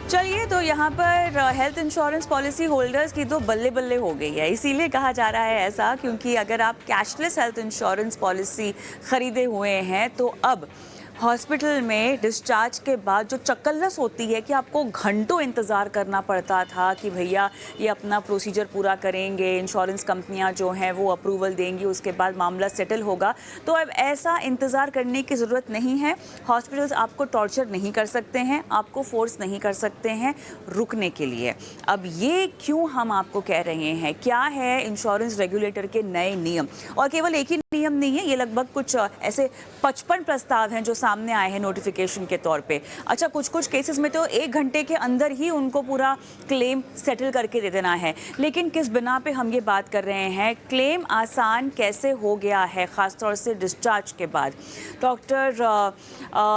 चलिए, तो यहाँ पर हेल्थ इंश्योरेंस पॉलिसी होल्डर्स की तो बल्ले बल्ले हो गई है। इसीलिए कहा जा रहा है ऐसा, क्योंकि अगर आप कैशलेस हेल्थ इंश्योरेंस पॉलिसी खरीदे हुए हैं तो अब हॉस्पिटल में डिस्चार्ज के बाद जो चक्करलस होती है कि आपको घंटों इंतज़ार करना पड़ता था कि भैया ये अपना प्रोसीजर पूरा करेंगे, इंश्योरेंस कंपनियां जो हैं वो अप्रूवल देंगी, उसके बाद मामला सेटल होगा। तो अब ऐसा इंतज़ार करने की ज़रूरत नहीं है। हॉस्पिटल्स आपको टॉर्चर नहीं कर सकते हैं, आपको फोर्स नहीं कर सकते हैं रुकने के लिए। अब ये क्यों हम आपको कह रहे हैं, क्या है इंश्योरेंस रेगुलेटर के नए नियम। और केवल एक ही नियम नहीं है, ये लगभग कुछ ऐसे 55 प्रस्ताव हैं जो सामने आए हैं नोटिफिकेशन के तौर पे। अच्छा, कुछ कुछ केसेस में तो 1 घंटे के अंदर ही उनको पूरा क्लेम सेटल करके दे देना है। लेकिन किस बिना पे हम ये बात कर रहे हैं, क्लेम आसान कैसे हो गया है, खासतौर से डिस्चार्ज के बाद। Doctor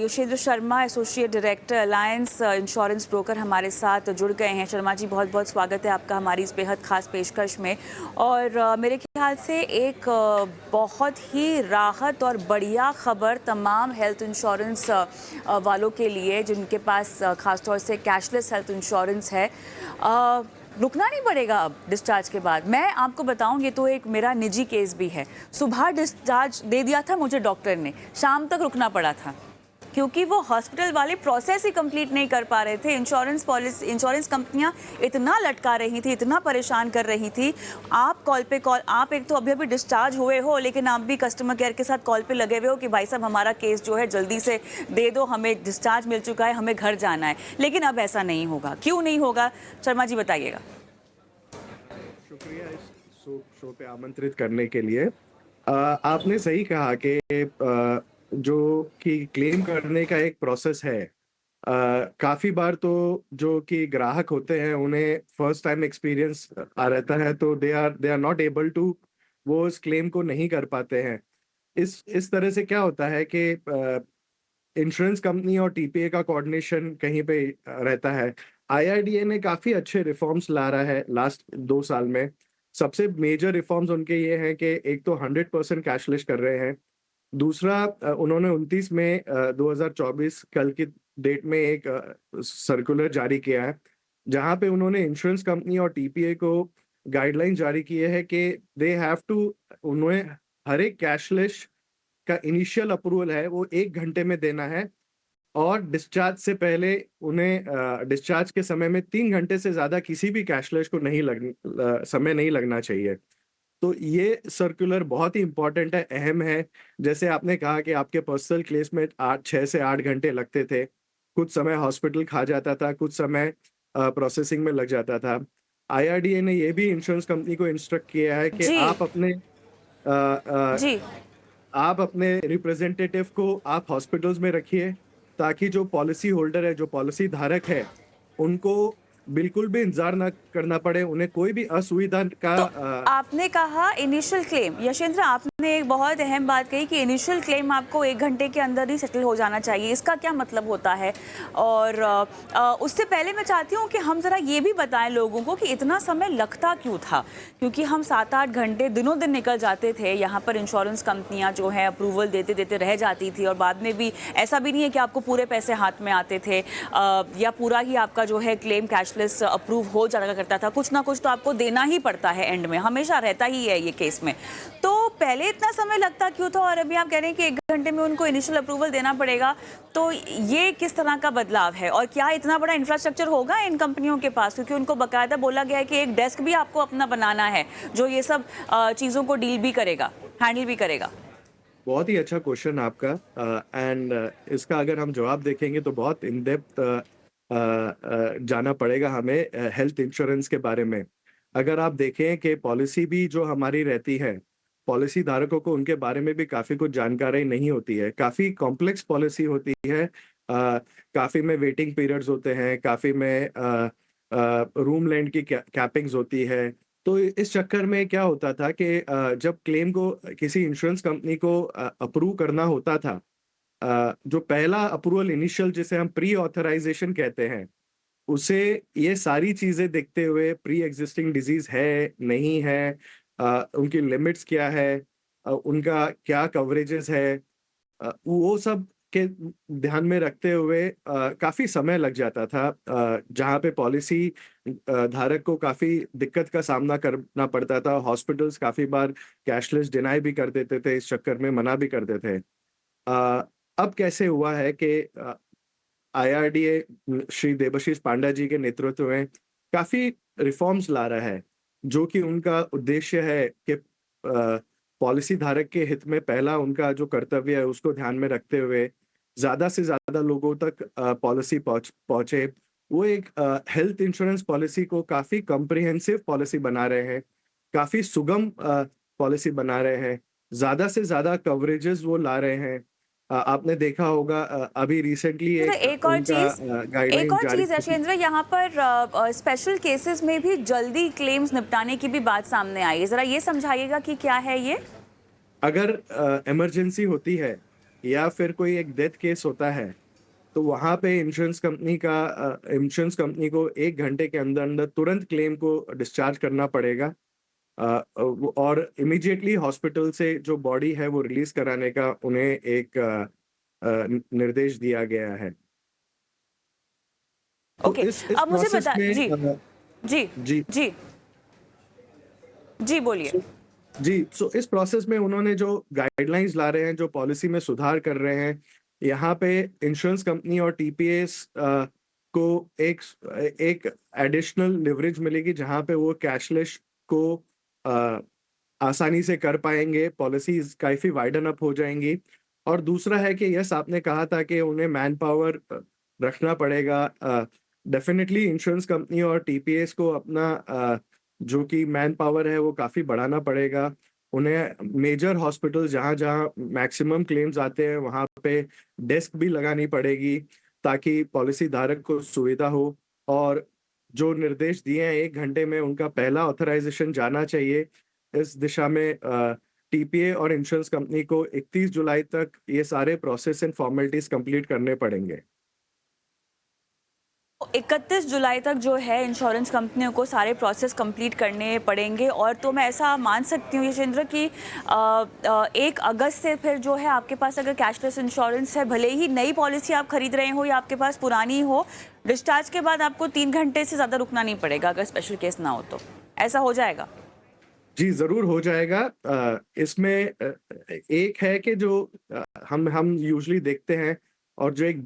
Yogendra Sharma, associate director alliance insurance broker, हमारे साथ जुड़ गए हैं। शर्मा जी, बहुत बहुत स्वागत है आपका हमारी इस बेहद खास पेशकश में। और मेरे ख्याल से एक बहुत ही राहत और बढ़िया खबर तमाम हेल्थ इंश्योरेंस वालों के लिए जिनके पास खासतौर से कैशलेस हेल्थ इंश्योरेंस है। रुकना नहीं पड़ेगा अब डिस्चार्ज के बाद। मैं आपको बताऊं, ये तो एक मेरा निजी केस भी है। सुबह डिस्चार्ज दे दिया था मुझे डॉक्टर ने, शाम तक रुकना पड़ा था क्योंकि वो हॉस्पिटल वाले प्रोसेस ही कंप्लीट नहीं कर पा रहे थे। इंश्योरेंस कंपनियां इतना लटका रही थी, इतना परेशान कर रही थी। आप कॉल पे कॉल, आप एक तो अभी अभी डिस्चार्ज हुए हो, लेकिन आप भी कस्टमर केयर के साथ कॉल पे लगे हुए हो कि भाई साहब हमारा केस जो है जल्दी से दे दो, हमें डिस्चार्ज मिल चुका है, हमें घर जाना है। लेकिन अब ऐसा नहीं होगा। क्यों नहीं होगा, शर्मा जी बताइएगा। शुक्रिया इस शो पे आमंत्रित करने के लिए। आपने सही कहा कि जो कि क्लेम करने का एक प्रोसेस है। काफ़ी बार तो जो कि ग्राहक होते हैं उन्हें फर्स्ट टाइम एक्सपीरियंस आ रहता है, तो they are not able to, वो उस क्लेम को नहीं कर पाते हैं। इस तरह से क्या होता है कि इंश्योरेंस कंपनी और टीपीए का कोऑर्डिनेशन कहीं पे रहता है। आईआरडीए ने काफ़ी अच्छे रिफॉर्म्स ला रहा है लास्ट 2 साल में। सबसे मेजर रिफॉर्म्स उनके ये हैं कि एक तो 100% कैशलेस कर रहे हैं। दूसरा, उन्होंने 29 मई 2024 कल की डेट में एक सर्कुलर जारी किया है, जहाँ पे उन्होंने इंश्योरेंस कंपनी और टीपीए को गाइडलाइन जारी किए हैं कि दे हैव टू, उन्हें हर एक कैशलेस का इनिशियल अप्रूवल है वो 1 घंटे में देना है, और डिस्चार्ज से पहले उन्हें डिस्चार्ज के समय में 3 घंटे से ज़्यादा किसी भी कैशलेस को समय नहीं लगना चाहिए। तो ये सर्कुलर बहुत ही इम्पोर्टेंट है, अहम है। जैसे आपने कहा कि आपके पर्सनल केस में 6 से 8 घंटे लगते थे। कुछ समय हॉस्पिटल खा जाता था, कुछ समय प्रोसेसिंग में लग जाता था। आईआरडीए ने ये भी इंश्योरेंस कंपनी को इंस्ट्रक्ट किया है कि जी अ अ, जी। आप अपने रिप्रेजेंटेटिव को आप हॉस्पिटल्स में रखिए, ताकि जो पॉलिसी होल्डर है, जो पॉलिसी धारक है, उनको बिल्कुल भी इंतज़ार ना करना पड़े, उन्हें कोई भी असुविधा का तो आपने कहा इनिशियल क्लेम, यशेंद्र आपने एक बहुत अहम बात कही कि इनिशियल क्लेम आपको 1 घंटे के अंदर ही सेटल हो जाना चाहिए। इसका क्या मतलब होता है? और उससे पहले मैं चाहती हूँ कि हम ज़रा ये भी बताएं लोगों को कि इतना समय लगता क्यों था, क्योंकि हम 7-8 घंटे दिनों दिन निकल जाते थे। यहाँ पर इंश्योरेंस कंपनियाँ जो है अप्रूवल देते देते रह जाती थी, और बाद में भी ऐसा भी नहीं है कि आपको पूरे पैसे हाथ में आते थे, या पूरा ही आपका जो है क्लेम कैशलेस अप्रूव हो जाया करता था। कुछ ना कुछ तो आपको देना ही पड़ता है, एंड में हमेशा रहता ही है ये केस में। तो पहले इतना समय लगता क्यों था, और अभी आप कह रहे हैं कि 1 घंटे में उनको इनिशियल अप्रूवल देना पड़ेगा। तो ये किस तरह का बदलाव है, और क्या इतना बड़ा इंफ्रास्ट्रक्चर होगा इन कंपनियों के पास, क्योंकि उनको बाकायदा बोला गया है कि एक डेस्क भी आपको अपना बनाना है जो ये सब चीज़ों को डील भी करेगा, हैंडल भी करेगा। बहुत ही अच्छा क्वेश्चन आपका। एंड इसका अगर हम जवाब देखेंगे तो बहुत इन डेप्थ जाना पड़ेगा हमें हेल्थ इंश्योरेंस के बारे में। अगर आप देखें कि पॉलिसी भी जो हमारी रहती है, पॉलिसी धारकों को उनके बारे में भी काफ़ी कुछ जानकारी नहीं होती है। काफ़ी कॉम्प्लेक्स पॉलिसी होती है। काफ़ी में वेटिंग पीरियड्स होते हैं, काफ़ी में रूम रेंट की कैपिंग्स होती है। तो इस चक्कर में क्या होता था कि जब क्लेम को किसी इंश्योरेंस कंपनी को अप्रूव करना होता था, जो पहला अप्रूवल इनिशियल जिसे हम प्री ऑथराइजेशन कहते हैं, उसे ये सारी चीज़ें देखते हुए, प्री एक्जिस्टिंग डिजीज़ है, नहीं है, उनकी लिमिट्स क्या है, उनका क्या कवरेजेस है, वो सब के ध्यान में रखते हुए काफ़ी समय लग जाता था, जहाँ पे पॉलिसी धारक को काफ़ी दिक्कत का सामना करना पड़ता था। हॉस्पिटल्स काफ़ी बार कैशलेस डिनाई भी कर देते थे, इस चक्कर में मना भी कर देते थे। अब कैसे हुआ है कि आईआरडीए श्री देबाशीष पांडा जी के नेतृत्व में काफ़ी रिफॉर्म्स ला रहा है, जो कि उनका उद्देश्य है कि पॉलिसी धारक के हित में पहला उनका जो कर्तव्य है उसको ध्यान में रखते हुए ज़्यादा से ज़्यादा लोगों तक पॉलिसी पहुँचे। वो एक हेल्थ इंश्योरेंस पॉलिसी को काफ़ी कॉम्प्रिहेंसिव पॉलिसी बना रहे हैं, काफ़ी सुगम पॉलिसी बना रहे हैं, ज़्यादा से ज़्यादा कवरेजेस वो ला रहे हैं। आपने देखा होगा अभी रिसेंटली तो एक एक और उनका चीज एक गाइडलाइन और जारी चीज यशेंद्र, यहाँ पर स्पेशल केसेस में भी जल्दी क्लेम्स निपटाने की भी बात सामने आई है। जरा ये समझाइएगा कि क्या है ये। अगर इमरजेंसी होती है या फिर कोई एक डेथ केस होता है, तो वहाँ पे इंश्योरेंस कंपनी को 1 घंटे के अंदर-अंदर तुरंत क्लेम को डिस्चार्ज करना पड़ेगा। और इमीडिएटली हॉस्पिटल से जो बॉडी है वो रिलीज़ कराने का उन्हें एक निर्देश दिया गया है। तो ओके, इस अब मुझे प्रोसेस बता में जी जी जी। जी जी बोलिए। सो सो इस प्रोसेस में उन्होंने जो गाइडलाइंस ला रहे हैं, जो पॉलिसी में सुधार कर रहे हैं, यहाँ पे इंश्योरेंस कंपनी और टीपीएस को एक एक एडिशनल लिवरेज मिलेगी, जहाँ पे वो कैशलेस को अ, आसानी से कर पाएँगे, पॉलिसीज़ काफ़ी वाइडन अप हो जाएँगी। और दूसरा है कि यस, आपने कहा था कि उन्हें मैन पावर रखना पड़ेगा। डेफ़िनिटली इंश्योरेंस कंपनी और टीपीएस को अपना जो कि मैन पावर है वो काफ़ी बढ़ाना पड़ेगा। उन्हें मेजर हॉस्पिटल जहाँ-जहाँ मैक्सिमम क्लेम्स आते हैं वहाँ पे डेस्क भी लगानी पड़ेगी, ताकि पॉलिसी धारक को सुविधा हो। और जो निर्देश दिए हैं 1 घंटे में उनका पहला ऑथराइज़ेशन जाना चाहिए। इस दिशा में टीपीए और इंश्योरेंस कंपनी को 31 जुलाई तक ये सारे प्रोसेस एंड फॉर्मेलिटीज़ कंप्लीट करने पड़ेंगे। 31 जुलाई तक जो है इंश्योरेंस कंपनियों को सारे प्रोसेस कंप्लीट करने पड़ेंगे। और तो मैं ऐसा मान सकती हूँ यशेंद्र कि 1 अगस्त से फिर जो है आपके पास अगर कैशलेस इंश्योरेंस है, भले ही नई पॉलिसी आप खरीद रहे हो या आपके पास पुरानी हो, डिस्चार्ज के बाद आपको 3 घंटे से ज़्यादा रुकना नहीं पड़ेगा अगर स्पेशल केस ना हो तो। ऐसा हो जाएगा? जी, ज़रूर हो जाएगा। इसमें एक है कि जो हम यूजुअली देखते हैं और जो एक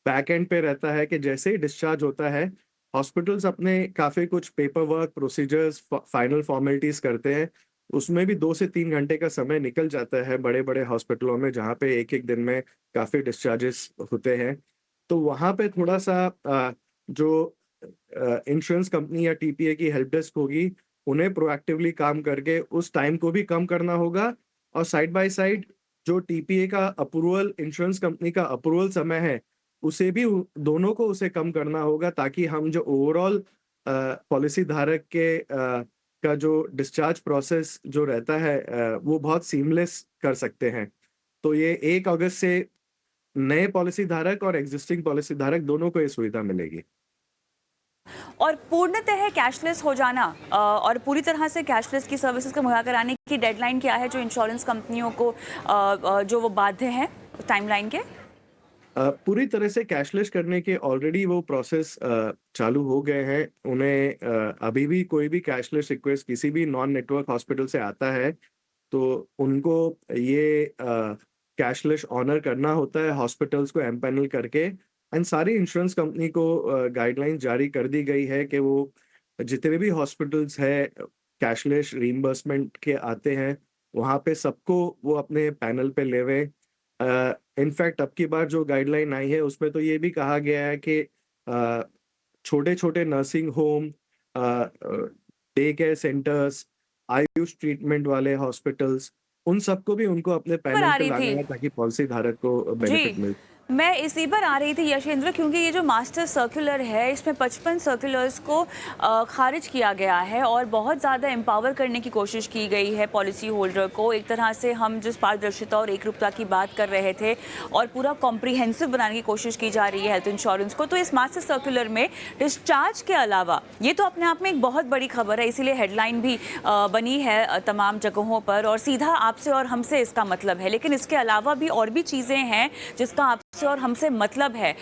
बैक एंड पे रहता है कि जैसे ही डिस्चार्ज होता है, हॉस्पिटल्स अपने काफ़ी कुछ paper work, procedures, final formalities करते हैं। उसमें भी 2 से 3 घंटे का समय निकल जाता है बड़े-बड़े हॉस्पिटलों में, जहाँ पे एक-एक दिन में काफ़ी डिस्चार्जेस होते हैं। तो वहाँ पे थोड़ा-सा जो इंश्योरेंस कंपनी या टीपीए की हेल्प डेस्क होगी, उन्हें प्रोएक्टिवली काम करके उस टाइम को भी कम करना होगा। और साइड बाय साइड जो टीपीए का अप्रूवल, इंश्योरेंस कंपनी का अप्रूवल समय है, उसे भी दोनों को उसे कम करना होगा, ताकि हम जो ओवरऑल पॉलिसी धारक के का जो डिस्चार्ज प्रोसेस जो रहता है वो बहुत सीमलेस कर सकते हैं। तो ये 1 अगस्त से नए पॉलिसी धारक और एग्जिस्टिंग पॉलिसी धारक दोनों को ये सुविधा मिलेगी। और पूर्णतः कैशलेस हो जाना और पूरी तरह से कैशलेस की सर्विसेज को मुहैया कराने की डेडलाइन क्या है जो इंश्योरेंस कंपनियों को जो वो बाध्य हैं टाइमलाइन के? पूरी तरह से कैशलेस करने के ऑलरेडी वो प्रोसेस चालू हो गए हैं। उन्हें अभी भी कोई भी कैशलेस रिक्वेस्ट किसी भी नॉन नेटवर्क हॉस्पिटल से आता है, तो उनको ये कैशलेस ऑनर करना होता है हॉस्पिटल्स को एम्पैनल करके। एंड सारी इंश्योरेंस कंपनी को गाइडलाइंस जारी कर दी गई है कि वो जितने भी हॉस्पिटल्स हैं कैशलेस रीइंबर्समेंट के आते हैं, वहाँ पे सबको वो अपने पैनल पे लेवें। इनफैक्ट अब की बार जो गाइडलाइन आई है उसमें तो ये भी कहा गया है कि छोटे-छोटे nursing home, day care centres, Ayush treatment वाले हॉस्पिटल्स, उन सबको भी उनको अपने पर पैनल आ पे रही लाना थी है, ताकि पॉलिसी धारक को बेनिफिट जी, मिल। मैं इसी पर आ रही थी यशेंद्र, क्योंकि ये जो मास्टर सर्कुलर है इसमें 55 सर्कुलर्स को खारिज किया गया है और बहुत ज़्यादा एम्पावर करने की कोशिश की गई है पॉलिसी होल्डर को। एक तरह से हम जिस पारदर्शिता और एकरूपता की बात कर रहे थे और पूरा कॉम्प्रिहेंसिव बनाने की कोशिश की जा रही है हेल्थ इंश्योरेंस को, तो इस मास्टर सर्कुलर में डिस्चार्ज के अलावा, ये तो अपने आप में एक बहुत बड़ी खबर है, इसीलिए हेडलाइन भी बनी है तमाम जगहों पर और सीधा आपसे और हमसे इसका मतलब है। लेकिन इसके अलावा भी और भी चीज़ें हैं जिसका आप से और हमसे मतलब है,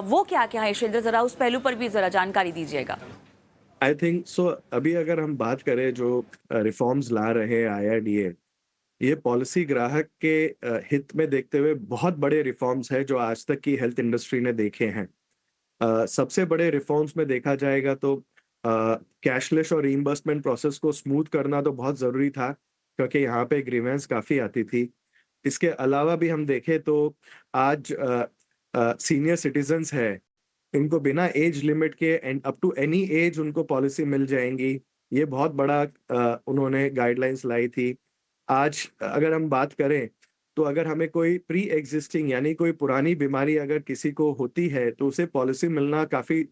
वो क्या क्या है यशेंद्र, जरा उस पहलू पर भी जरा जानकारी दीजिएगा। आई थिंक सो अभी अगर हम बात करें जो रिफॉर्म्स ला रहे हैं आईआरडीए, ये पॉलिसी ग्राहक के हित में देखते हुए बहुत बड़े रिफॉर्म्स है जो आज तक की हेल्थ इंडस्ट्री ने देखे हैं। सबसे बड़े रिफॉर्म्स में देखा जाएगा तो कैशलेस और रीइंबर्समेंट प्रोसेस को स्मूथ करना तो बहुत ज़रूरी था, क्योंकि यहाँ पे ग्रीवेंस काफ़ी आती थी। इसके अलावा भी हम देखें तो आज सीनियर सिटीजन्स है, इनको बिना एज लिमिट के and up to any age उनको पॉलिसी मिल जाएंगी। ये बहुत बड़ा उन्होंने गाइडलाइंस लाई थी। आज अगर हम बात करें तो अगर हमें कोई प्री एग्जिस्टिंग यानी कोई पुरानी बीमारी अगर किसी को होती है तो उसे पॉलिसी मिलना काफ़ी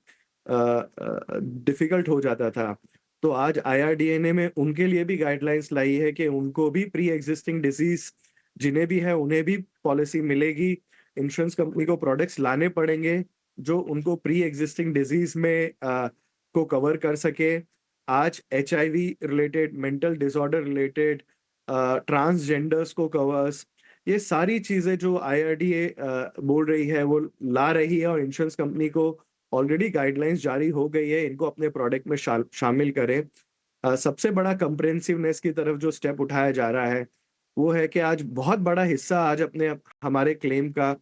डिफ़िकल्ट हो जाता था। तो आज आईआरडीए ने में उनके लिए भी गाइडलाइंस लाई है कि उनको भी प्री एग्जिस्टिंग डिजीज़ जिन्हें भी है उन्हें भी पॉलिसी मिलेगी। इंश्योरेंस कंपनी को प्रोडक्ट्स लाने पड़ेंगे जो उनको प्री एग्जिस्टिंग डिजीज़ में को कवर कर सके। आज HIV related, mental disorder related, transgenders को कवर्स, ये सारी चीज़ें जो आईआरडीए बोल रही है वो ला रही है और इंश्योरेंस कंपनी को ऑलरेडी गाइडलाइंस जारी हो गई है, इनको अपने प्रोडक्ट में शामिल करें। सबसे बड़ा कंप्रेहेंसिवनेस की तरफ जो स्टेप उठाया जा रहा है वो है कि आज बहुत बड़ा हिस्सा आज हमारे क्लेम का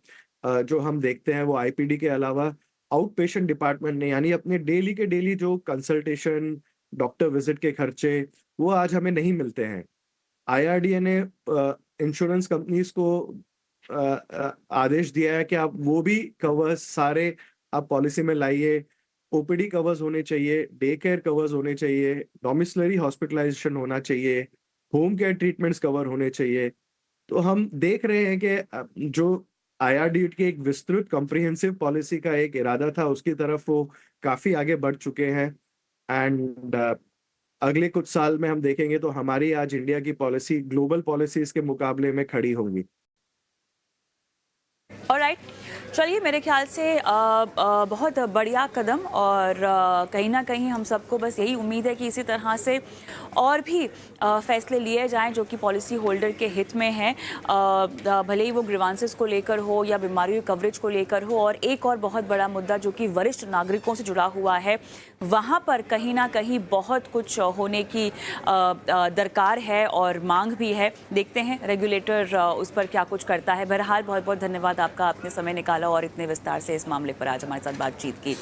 जो हम देखते हैं वो आईपीडी के अलावा आउट पेशेंट डिपार्टमेंट ने, यानी अपने डेली के डेली जो कंसल्टेशन, डॉक्टर विजिट के खर्चे, वो आज हमें नहीं मिलते हैं। आईआरडीए ने इंश्योरेंस कंपनीज को आदेश दिया है कि आप वो भी कवर्स सारे आप पॉलिसी में लाइए। ओपीडी कवर्स होने चाहिए, डे केयर कवर्स होने चाहिए, डोमिसिलरी हॉस्पिटलाइजेशन होना चाहिए, होम केयर ट्रीटमेंट्स कवर होने चाहिए। तो हम देख रहे हैं कि जो आईआरडीए की एक विस्तृत कॉम्प्रिहेंसिव पॉलिसी का एक इरादा था उसकी तरफ वो काफ़ी आगे बढ़ चुके हैं। एंड अगले कुछ साल में हम देखेंगे तो हमारी आज इंडिया की पॉलिसी ग्लोबल पॉलिसीज के मुकाबले में खड़ी होंगी। ऑलराइट, चलिए, मेरे ख्याल से बहुत बढ़िया कदम, और कहीं ना कहीं हम सबको बस यही उम्मीद है कि इसी तरह से और भी फैसले लिए जाएं जो कि पॉलिसी होल्डर के हित में हैं, भले ही वो ग्रीवांसेस को लेकर हो या बीमारियों कवरेज को लेकर हो। और एक और बहुत बड़ा मुद्दा जो कि वरिष्ठ नागरिकों से जुड़ा हुआ है, वहाँ पर कहीं ना कहीं बहुत कुछ होने की दरकार है और मांग भी है। देखते हैं रेगुलेटर उस पर क्या कुछ करता है। बहरहाल बहुत बहुत धन्यवाद आपका, आपने समय निकाला और इतने विस्तार से इस मामले पर आज हमारे साथ बातचीत की।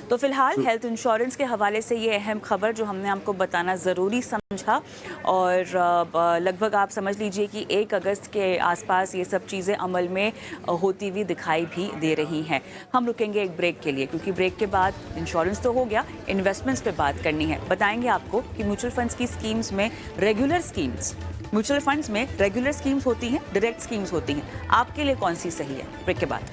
तो फिलहाल हेल्थ इंश्योरेंस के हवाले से ये अहम खबर जो हमने आपको बताना ज़रूरी समझा, और लगभग आप समझ लीजिए कि 1 अगस्त के आसपास ये सब चीज़ें अमल में होती हुई दिखाई भी दे रही हैं। हम रुकेंगे एक ब्रेक के लिए, क्योंकि ब्रेक के बाद इंश्योरेंस तो हो गया, इन्वेस्टमेंट्स पे बात करनी है। बताएंगे आपको कि म्यूचुअल फंड्स की स्कीम्स में रेगुलर स्कीम्स, म्यूचुअल फंड्स में रेगुलर स्कीम्स होती हैं, डायरेक्ट स्कीम्स होती हैं, आपके लिए कौन सी सही है। ब्रेक के बाद।